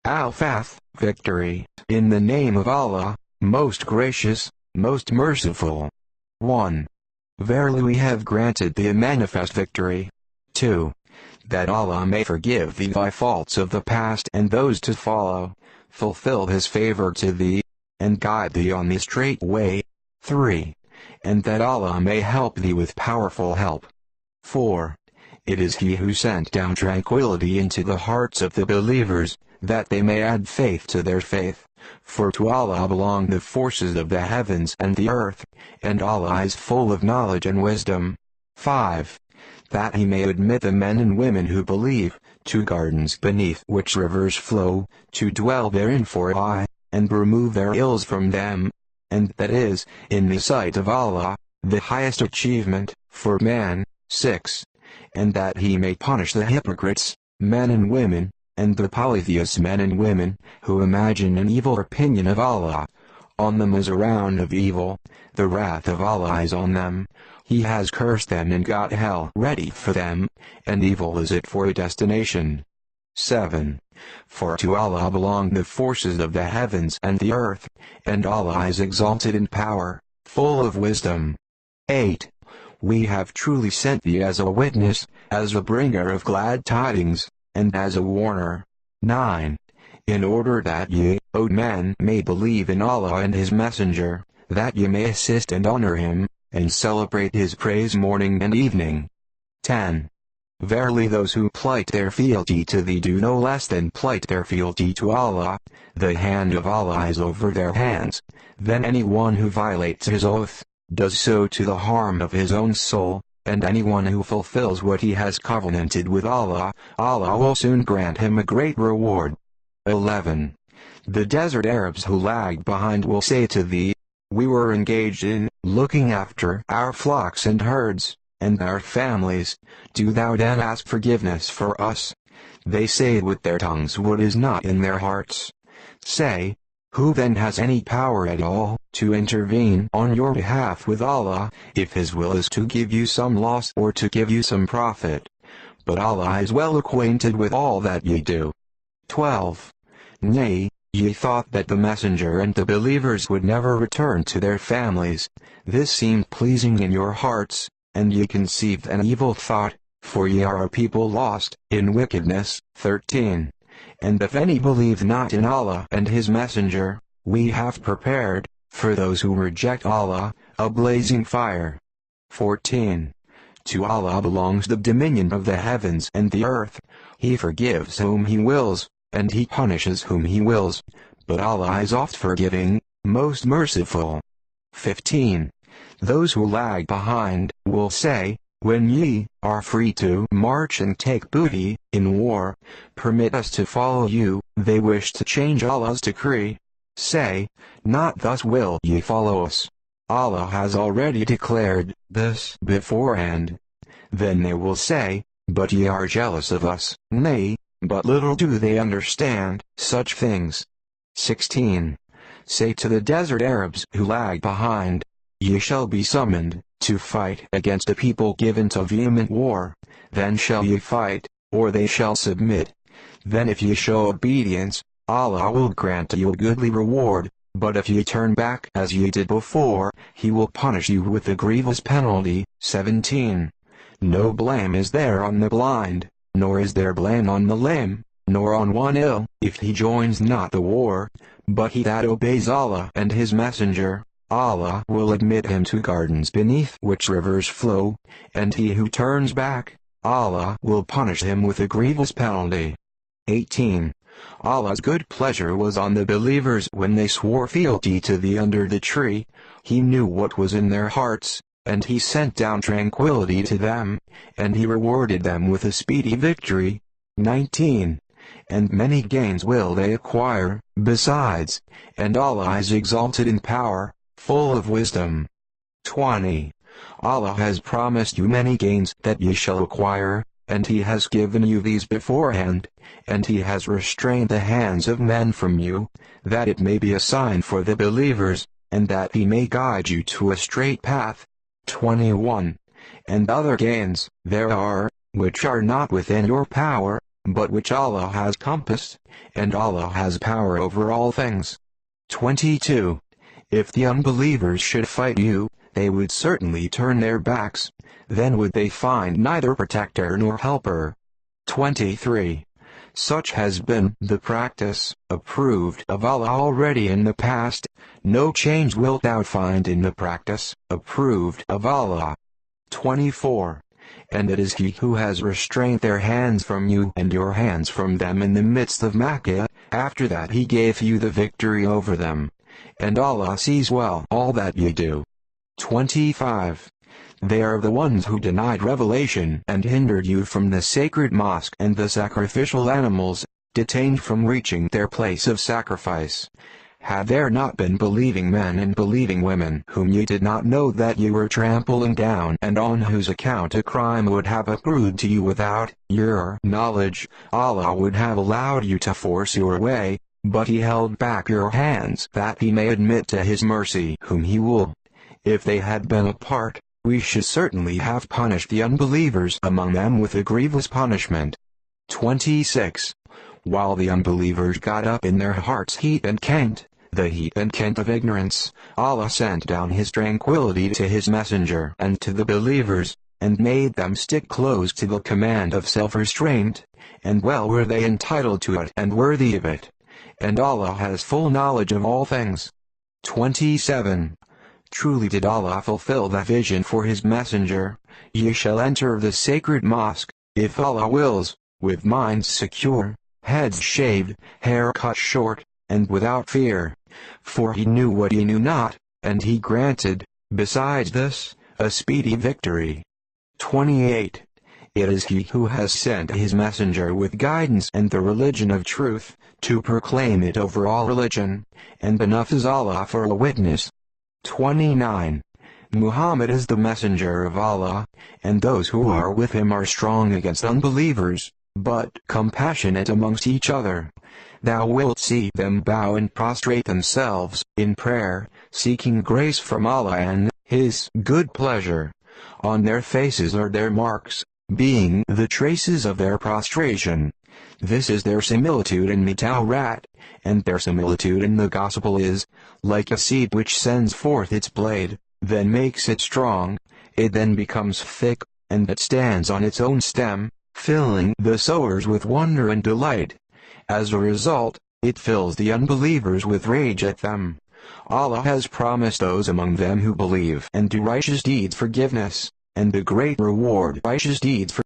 Al-Fath, victory, in the name of Allah, most gracious, most merciful. 1. Verily we have granted thee a manifest victory. 2. That Allah may forgive thee thy faults of the past and those to follow, fulfill his favor to thee, and guide thee on the straight way. 3. And that Allah may help thee with powerful help. 4. It is He who sent down tranquility into the hearts of the believers, that they may add faith to their faith, for to Allah belong the forces of the heavens and the earth, and Allah is full of knowledge and wisdom. 5. That He may admit the men and women who believe, to gardens beneath which rivers flow, to dwell therein for aye, and remove their ills from them. And that is, in the sight of Allah, the highest achievement, for man. 6. And that He may punish the hypocrites, men and women, and the polytheists men and women, who imagine an evil opinion of Allah. On them is a round of evil, the wrath of Allah is on them, He has cursed them and got hell ready for them, and evil is it for a destination. 7. For to Allah belong the forces of the heavens and the earth, and Allah is exalted in power, full of wisdom. 8. We have truly sent thee as a witness, as a bringer of glad tidings, and as a warner. 9. In order that ye, O men, may believe in Allah and His Messenger, that ye may assist and honor Him, and celebrate His praise morning and evening. 10. Verily those who plight their fealty to thee do no less than plight their fealty to Allah, the hand of Allah is over their hands, then anyone who violates his oath, does so to the harm of his own soul, and anyone who fulfills what he has covenanted with Allah, Allah will soon grant him a great reward. 11. The desert Arabs who lag behind will say to thee, we were engaged in looking after our flocks and herds, and our families, do thou then ask forgiveness for us? They say with their tongues what is not in their hearts. Say, who then has any power at all, to intervene on your behalf with Allah, if His will is to give you some loss or to give you some profit? But Allah is well acquainted with all that ye do. 12. Nay, ye thought that the Messenger and the believers would never return to their families. This seemed pleasing in your hearts, and ye conceived an evil thought, for ye are a people lost in wickedness. 13. And if any believe not in Allah and His Messenger, we have prepared, for those who reject Allah, a blazing fire. 14. To Allah belongs the dominion of the heavens and the earth. He forgives whom He wills, and He punishes whom He wills, but Allah is oft forgiving, most merciful. 15. Those who lag behind will say, when ye are free to march and take booty in war, permit us to follow you. They wish to change Allah's decree. Say, not thus will ye follow us. Allah has already declared this beforehand. Then they will say, but ye are jealous of us. Nay, but little do they understand such things. 16. Say to the desert Arabs who lag behind, ye shall be summoned to fight against a people given to vehement war. Then shall ye fight, or they shall submit. Then if ye show obedience, Allah will grant you a goodly reward, but if ye turn back as ye did before, He will punish you with a grievous penalty. 17. No blame is there on the blind, nor is there blame on the lame, nor on one ill, if he joins not the war, but he that obeys Allah and His Messenger, Allah will admit him to gardens beneath which rivers flow, and he who turns back, Allah will punish him with a grievous penalty. 18. Allah's good pleasure was on the believers when they swore fealty to thee under the tree. He knew what was in their hearts, and He sent down tranquility to them, and He rewarded them with a speedy victory. 19. And many gains will they acquire, besides, and Allah is exalted in power, full of wisdom. 20. Allah has promised you many gains that ye shall acquire, and He has given you these beforehand, and He has restrained the hands of men from you, that it may be a sign for the believers, and that He may guide you to a straight path. 21. And other gains there are, which are not within your power, but which Allah has compassed, and Allah has power over all things. 22. If the unbelievers should fight you, they would certainly turn their backs, then would they find neither protector nor helper. 23. Such has been the practice, approved of Allah already in the past, no change wilt thou find in the practice, approved of Allah. 24. And it is He who has restrained their hands from you and your hands from them in the midst of Makkah, after that He gave you the victory over them. And Allah sees well all that ye do. 25. They are the ones who denied revelation and hindered you from the sacred mosque and the sacrificial animals, detained from reaching their place of sacrifice. Had there not been believing men and believing women whom ye did not know that ye were trampling down and on whose account a crime would have accrued to you without your knowledge, Allah would have allowed you to force your way, but He held back your hands that He may admit to His mercy whom He will. If they had been apart, we should certainly have punished the unbelievers among them with a grievous punishment. 26. While the unbelievers got up in their hearts heat and cant, the heat and cant of ignorance, Allah sent down His tranquility to His messenger and to the believers, and made them stick close to the command of self-restraint, and well were they entitled to it and worthy of it. And Allah has full knowledge of all things. 27. Truly did Allah fulfill the vision for His messenger, ye shall enter the sacred mosque, if Allah wills, with minds secure, heads shaved, hair cut short, and without fear. For He knew what ye knew not, and He granted, besides this, a speedy victory. 28. It is He who has sent His messenger with guidance and the religion of truth, to proclaim it over all religion, and enough is Allah for a witness. 29. Muhammad is the messenger of Allah, and those who are with him are strong against unbelievers, but compassionate amongst each other. Thou wilt see them bow and prostrate themselves in prayer, seeking grace from Allah and His good pleasure. On their faces are their marks, being the traces of their prostration. This is their similitude in the Tawrat, and their similitude in the Gospel is, like a seed which sends forth its blade, then makes it strong, it then becomes thick, and it stands on its own stem, filling the sowers with wonder and delight. As a result, it fills the unbelievers with rage at them. Allah has promised those among them who believe and do righteous deeds forgiveness, and the great reward righteous deeds for